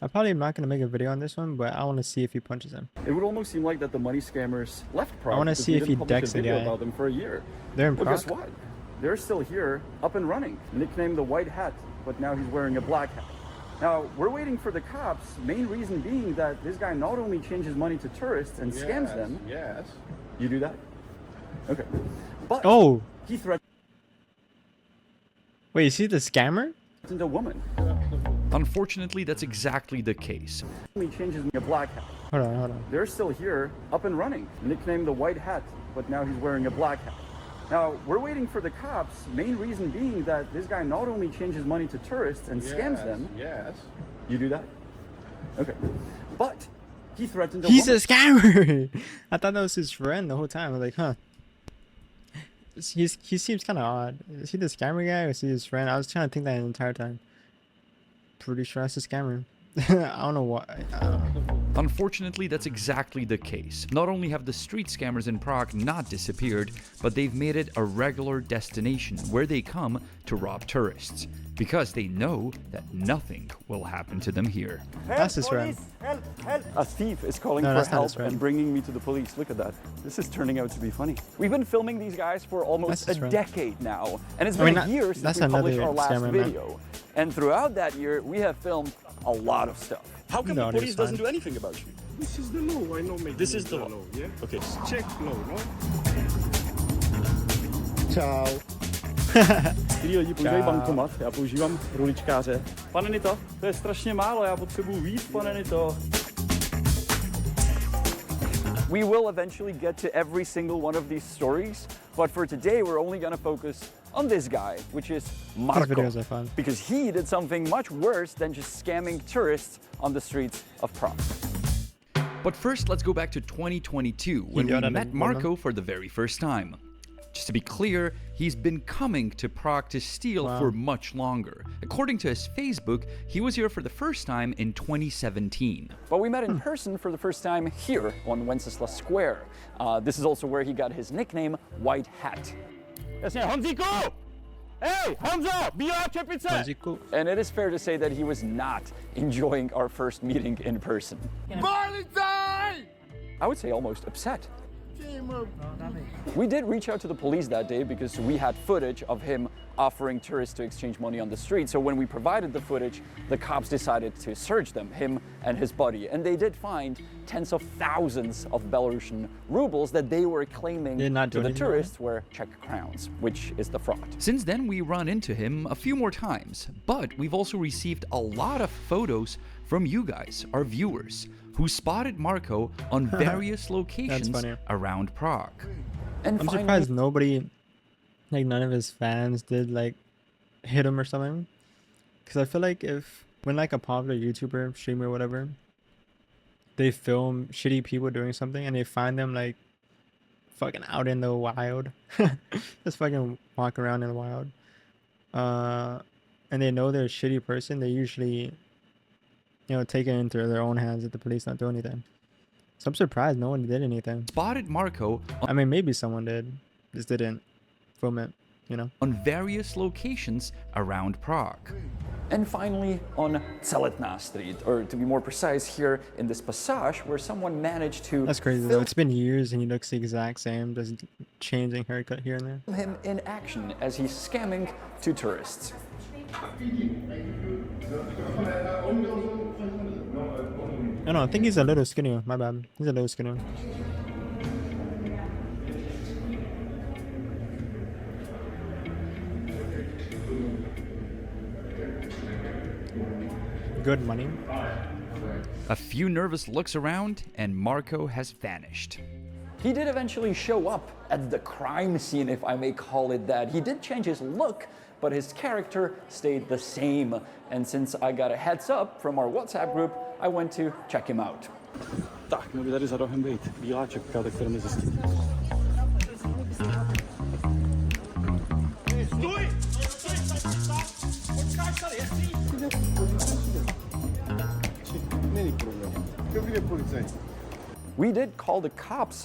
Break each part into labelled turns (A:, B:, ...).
A: I'm probably not gonna make a video on this one, but I want to see if he punches him.
B: It would almost seem like that the money scammers left Prague.
A: I want to
B: because
A: see
B: we
A: if he
B: didn't publish
A: decks
B: a
A: the
B: video
A: guy.
B: about them for a year.
A: They're in
B: But
A: Prague.
B: guess what? They're still here, up and running. Nicknamed the White Hat, but now he's wearing a black hat. Now, we're waiting for the cops, main reason being that this guy not only changes money to tourists and scams them.
C: Yes.
B: You do that? Okay. But
A: Oh,
B: he threatened
A: wait, is he the scammer?
B: a woman.
D: Unfortunately, that's exactly the case.
B: He changes a black hat.
A: Hold on.
B: They're still here, up and running. Nicknamed the White Hat, but now he's wearing a black hat. Now, we're waiting for the cops, main reason being that this guy not only changes money to tourists and scams them.
C: Yes.
B: You do that? Okay. But he threatened a
A: He's
B: woman.
A: a scammer. I thought that was his friend the whole time. I was like, huh. He seems kind of odd. Is he the scammer guy or is he his friend? I was trying to think that the entire time. Pretty sure that's a scammer. I don't know why. I don't know.
D: Unfortunately, that's exactly the case. Not only have the street scammers in Prague not disappeared, but they've made it a regular destination where they come to rob tourists, because they know that nothing will happen to them here.
A: That's his friend.
B: Help, help. A thief is calling
A: No,
B: for
A: that's not
B: help
A: his friend.
B: and bringing me to the police. Look at that. This is turning out to be funny. We've been filming these guys for
A: That's
B: almost
A: his
B: a
A: friend.
B: decade now. And it's
A: I mean,
B: been a
A: that-
B: year since
A: that's
B: we published
A: another
B: our last
A: scammer, man.
B: video. And throughout that year, we have filmed a lot of stuff. How come
A: No,
B: the
A: it's
B: police
A: fine.
B: doesn't do anything about you?
C: This is the law. I know.
B: This is the law.
C: Yeah.
B: Okay.
C: Check law, no?
B: Čau. Ty lidi používají bankomat, já používám ruličkáře. Pane Nito, to je strašně málo, já potřebuju víc, pane Nito. We will eventually get to every single one of these stories, but for today we're only going to focus on this guy, which is Marco.
A: These videos are fun.
B: Because he did something much worse than just scamming tourists on the streets of Prague.
D: But first, let's go back to 2022, when we
A: yelled at
D: met
A: him,
D: Marco for the very first time. Just to be clear, he's been coming to Prague to steal
A: Wow.
D: for much longer. According to his Facebook, he was here for the first time in 2017.
B: But we met in person for the first time here on Wenceslas Square. This is also where he got his nickname, White Hat. Jasně, Honzíku! Hey, Honzo! Bílá čepice!
A: Honzíku.
B: And it is fair to say that he was not enjoying our first meeting in person. I would say almost upset. We did reach out to the police that day because we had footage of him offering tourists to exchange money on the street. So when we provided the footage, the cops decided to search them, him and his buddy. And they did find tens of thousands of Belarusian rubles that they were claiming
A: Did not
B: to
A: do
B: the
A: anything
B: tourists were Czech crowns, which is the fraud.
D: Since then, we run into him a few more times, but we've also received a lot of photos from you guys, our viewers, who spotted Marco on various locations
A: funny.
D: around Prague.
B: And
A: I'm
B: finally,
A: surprised nobody, like none of his fans did like hit him or something. Because I feel like when like a popular YouTuber, streamer, whatever, they film shitty people doing something and they find them like fucking out in the wild, just fucking walk around in the wild, and they know they're a shitty person, they usually, take it into their own hands if the police don't do anything. So I'm surprised no one did anything.
D: Spotted Marco
A: I mean, maybe someone did, just didn't film it,
D: on various locations around Prague.
B: And finally, on Celetná Street, or to be more precise, here in this passage where someone managed to
A: That's crazy though.
B: film
A: It's been years and he looks the exact same, just changing haircut here and there.
B: him in action as he's scamming to tourists.
A: No, I think he's a little skinnier. My bad. He's a little skinnier. Good money.
D: A few nervous looks around, and Marco has vanished.
B: He did eventually show up at the crime scene, if I may call it that. He did change his look, but his character stayed the same. And since I got a heads up from our WhatsApp group, I went to check him out. Tak, měl by tady za rohem být bílá čepka, tak to jdeme zjistit.
C: Není problém. Dobrý den, policajt.
B: We did call the cops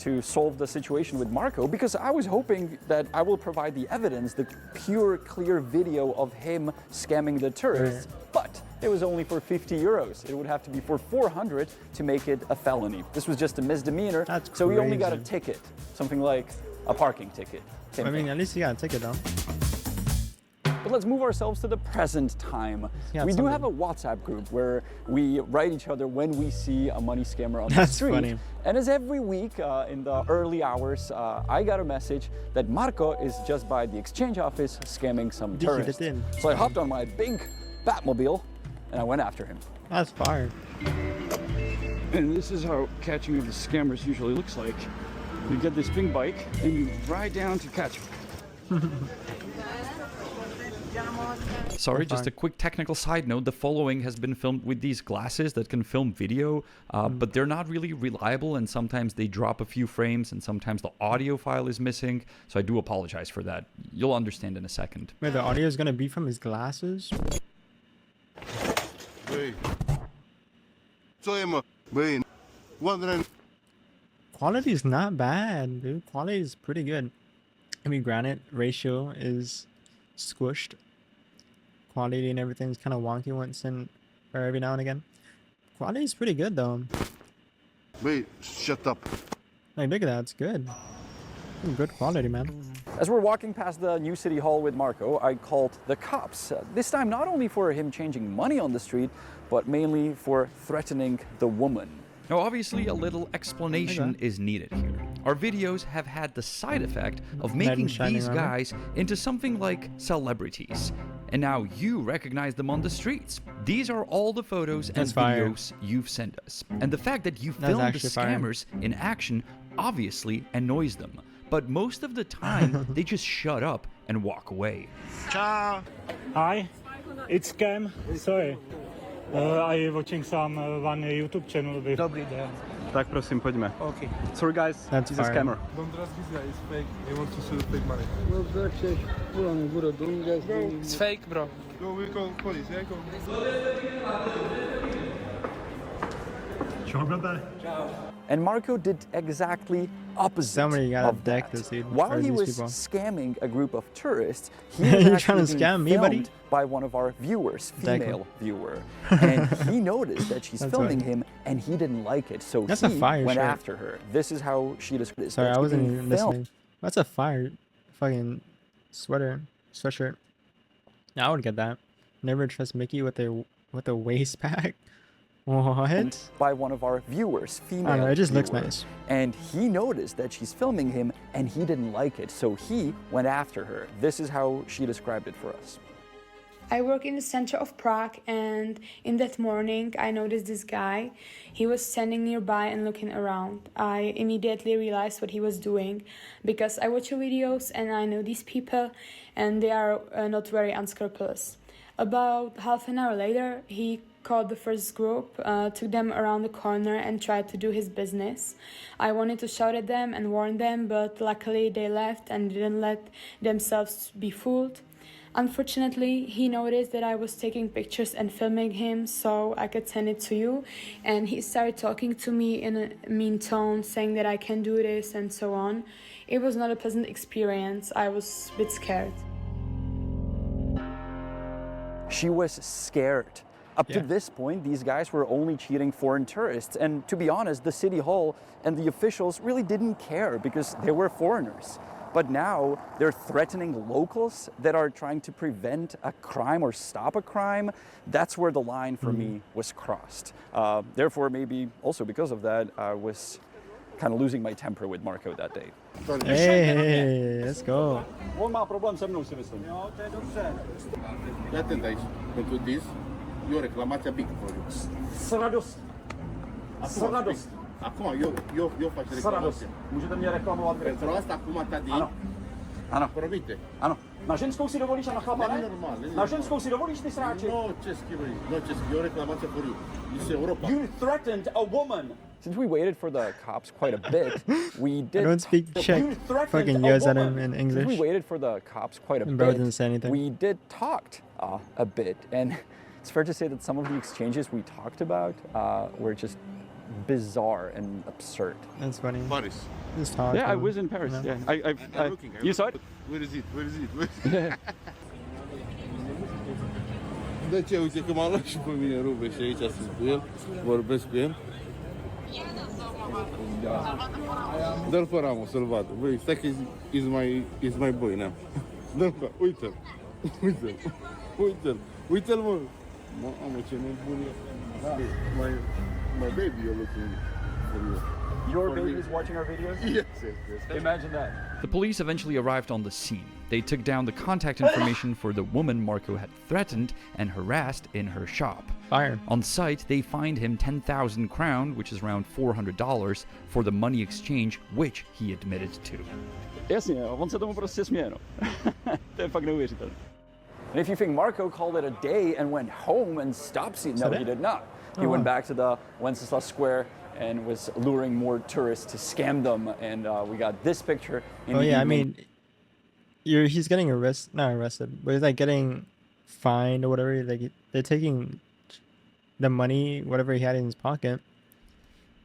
B: to solve the situation with Marco because I was hoping that I will provide the evidence, the pure, clear video of him scamming the tourists. But it was only for 50 euros. It would have to be for 400 to make it a felony. This was just a misdemeanor,
A: That's
B: so he only got a
A: crazy.
B: ticket, something like a parking ticket. Same
A: I mean,
B: thing.
A: at least you got a ticket though.
B: But let's move ourselves to the present time.
A: Yeah,
B: We do
A: something.
B: have a WhatsApp group where we write each other when we see a money scammer on the
A: That's
B: street.
A: funny.
B: And as every week in the early hours, I got a message that Marco is just by the exchange office scamming some
A: Did you
B: tourists.
A: get in?
B: So I hopped on my big Batmobile and I went after him.
A: That's fire.
B: And this is how catching of the scammers usually looks like. You get this big bike and you ride down to catch them.
D: Sorry, just
A: fine.
D: a quick technical side note. The following has been filmed with these glasses that can film video, but they're not really reliable, and sometimes they drop a few frames, and sometimes the audio file is missing. So I do apologize for that. You'll understand in a second.
A: Wait, the audio is gonna be from his glasses?
C: Băi. Ce e, mă? Băi, wondering.
A: Quality is not bad, dude. Quality is pretty good. I mean, granted, ratio is squished. Quality and everything's kind of wonky once in or every now and again. Quality is pretty good though.
C: Băi, shut up.
A: Like, look at that, it's good. Good quality, man.
B: As we're walking past the new city hall with Marco, I called the cops. This time not only for him changing money on the street, but mainly for threatening the woman.
D: Now, obviously, a little explanation is needed here. Our videos have had the side effect of making
A: shining
D: these
A: armor.
D: guys into something like celebrities. And now you recognize them on the streets. These are all the photos and
A: That's fire.
D: videos you've sent us. And the fact that you
A: That's
D: filmed the
A: actually fire.
D: scammers in action obviously annoys them. But most of the time, they just shut up and walk away.
C: Ciao.
E: Hi, it's Cam. Sorry. I watching some one YouTube channel with...
F: Dobrý den.
E: Tak prosím, pojďme.
F: Okay.
E: Sorry guys,
A: That's
E: he's a
A: fire.
E: scammer.
C: Is fake. He wants to sue the fake money.
F: It's fake, bro.
C: Go, we call police. Yeah, go.
B: And Marco did exactly opposite
A: Somebody gotta
B: of
A: deck
B: that.
A: this dude,
B: While
A: or
B: he
A: these
B: was
A: people.
B: scamming a group of tourists, he
A: You
B: was
A: trying
B: actually
A: to
B: being
A: scam me, buddy?
B: filmed by one of our viewers,
A: Deck him.
B: female viewer. And he noticed that she's
A: That's
B: filming
A: right.
B: him and he didn't like it. So
A: That's a
B: he
A: fire
B: went
A: shirt.
B: after her. This is how she described it.
A: Sorry,
B: that
A: I
B: she's
A: wasn't
B: being
A: even
B: filmed.
A: listening. That's a fire fucking sweatshirt. I would get that. Never trust Mickey with a waist pack. What?
B: By one of our viewers, female.
A: I don't know, it just looks
B: viewer.
A: nice.
B: And he noticed that she's filming him and he didn't like it. So he went after her. This is how she described it for us.
G: I work in the center of Prague, and in that morning I noticed this guy. He was standing nearby and looking around. I immediately realized what he was doing because I watch your videos and I know these people and they are not very unscrupulous. About half an hour later, he called the first group, took them around the corner and tried to do his business. I wanted to shout at them and warn them, but luckily they left and didn't let themselves be fooled. Unfortunately, he noticed that I was taking pictures and filming him so I could send it to you, and he started talking to me in a mean tone, saying that I can do this and so on. It was not a pleasant experience. I was a bit scared.
B: She was scared. Up to
A: Yeah.
B: this point, these guys were only cheating foreign tourists. And to be honest, the city hall and the officials really didn't care because they were foreigners. But now they're threatening locals that are trying to prevent a crime or stop a crime. That's where the line for me was crossed. Therefore, maybe also because of that, I was kind of losing my temper with Marco that day.
A: Hey, let's go.
E: On má problém se mnou, si myslím.
C: Fii atent aici. Pentru this, e o reclamație big for you.
E: S radostí. S radostí.
C: Acum, eu fac
E: S radostí.
C: reclamație.
E: Můžete mě reklamovat vy.
C: Pentru asta, acum, Tadi,
E: Ano. Ano.
C: promite.
E: Ano. Na ženskou si dovolíš a na chlapa
C: Není
E: ne?
C: normal, není
E: Na
C: normal.
E: ženskou si dovolíš, ty sráči?
C: No česky, băi. No česky. E o reclamație for you. This is Europa.
E: You threatened a woman.
B: Since we waited for the cops quite a bit, we
A: I
B: did.
A: don't speak Czech.
E: You threatened
A: Fucking
E: a
A: yells at him
E: woman.
A: in
B: We
A: English.
B: waited for the cops quite a
A: And bro
B: bit.
A: didn't say anything.
B: We did talked a bit, and it's fair to say that some of the exchanges we talked about were just bizarre and absurd.
A: That's funny.
C: Paris.
A: Just talk.
E: Yeah,
A: to
E: I
A: him.
E: was in Paris.
A: Yeah.
E: Yeah,
C: I'm looking.
E: You saw it?
C: Where is it? Where is it? Where is it? De ce? Uite că m-a luat și pe mine Rube și aici sunt cu el, vorbesc cu el. Dă-l pe Ramo să-l vadă. Băi, stai că is my boy now. Dă-l pe, uite-l, uite-l, uite-l, uite-l, mă. Mamă, ce nebun e. My baby you're looking for you.
B: Your baby is watching our videos?
C: Yes, yes, yes.
B: Imagine that.
D: The police eventually arrived on the scene. They took down the contact information for the woman Marco had threatened and harassed in her shop.
A: Fire.
D: On site, they fined him 10,000 crown, which is around $400, for the money exchange, which he admitted to.
B: Jasně, on se tomu prostě směje, no. To je fakt neuvěřitelné. And if you think Marco called it a day and went home and stopped seeing, no, he did not. He went back to the Wenceslas Square and was luring more tourists to scam them. And we got this picture. In
A: Oh
B: the
A: yeah, I
B: evening.
A: mean, he's getting not arrested, but he's like getting fined or whatever. Like they're taking the money, whatever he had in his pocket.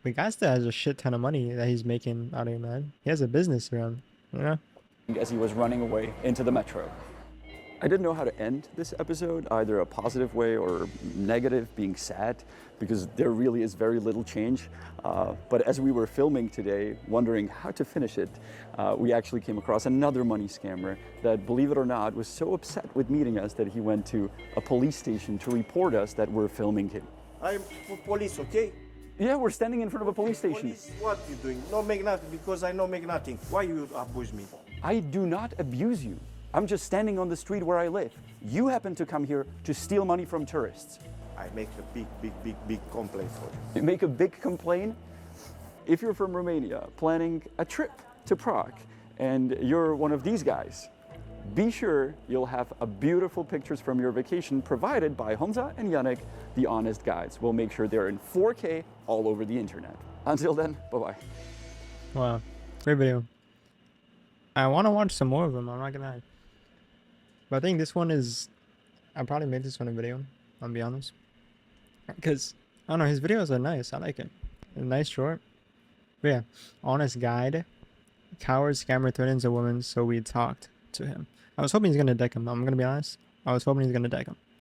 A: The guy still has a shit ton of money that he's making out of it, man. He has a business around, you know?
B: As he was running away into the metro. I didn't know how to end this episode, either a positive way or negative, being sad, because there really is very little change. But as we were filming today, wondering how to finish it, we actually came across another money scammer that, believe it or not, was so upset with meeting us that he went to a police station to report us that we're filming him.
F: I'm police, okay?
B: Yeah, we're standing in front of a police station.
F: Police, what you doing? No make nothing, because I no make nothing. Why you abuse me?
B: I do not abuse you. I'm just standing on the street where I live. You happen to come here to steal money from tourists.
F: I make a big complaint for you.
B: You make a big complaint? If you're from Romania planning a trip to Prague and you're one of these guys, be sure you'll have a beautiful pictures from your vacation provided by Honza and Yannick, the honest guides. We'll make sure they're in 4K all over the internet. Until then, bye-bye.
A: Wow. Great video. I want to watch some more of them, I'm not gonna lie. But I think this one is... I probably made this one a video, I'll be honest. Because, I don't know, his videos are nice, I like it. A nice short. But yeah, honest guide. Coward scammer threatens a woman, so we talked to him. I was hoping he's gonna deck him, I'm gonna be honest. I was hoping he's gonna deck him.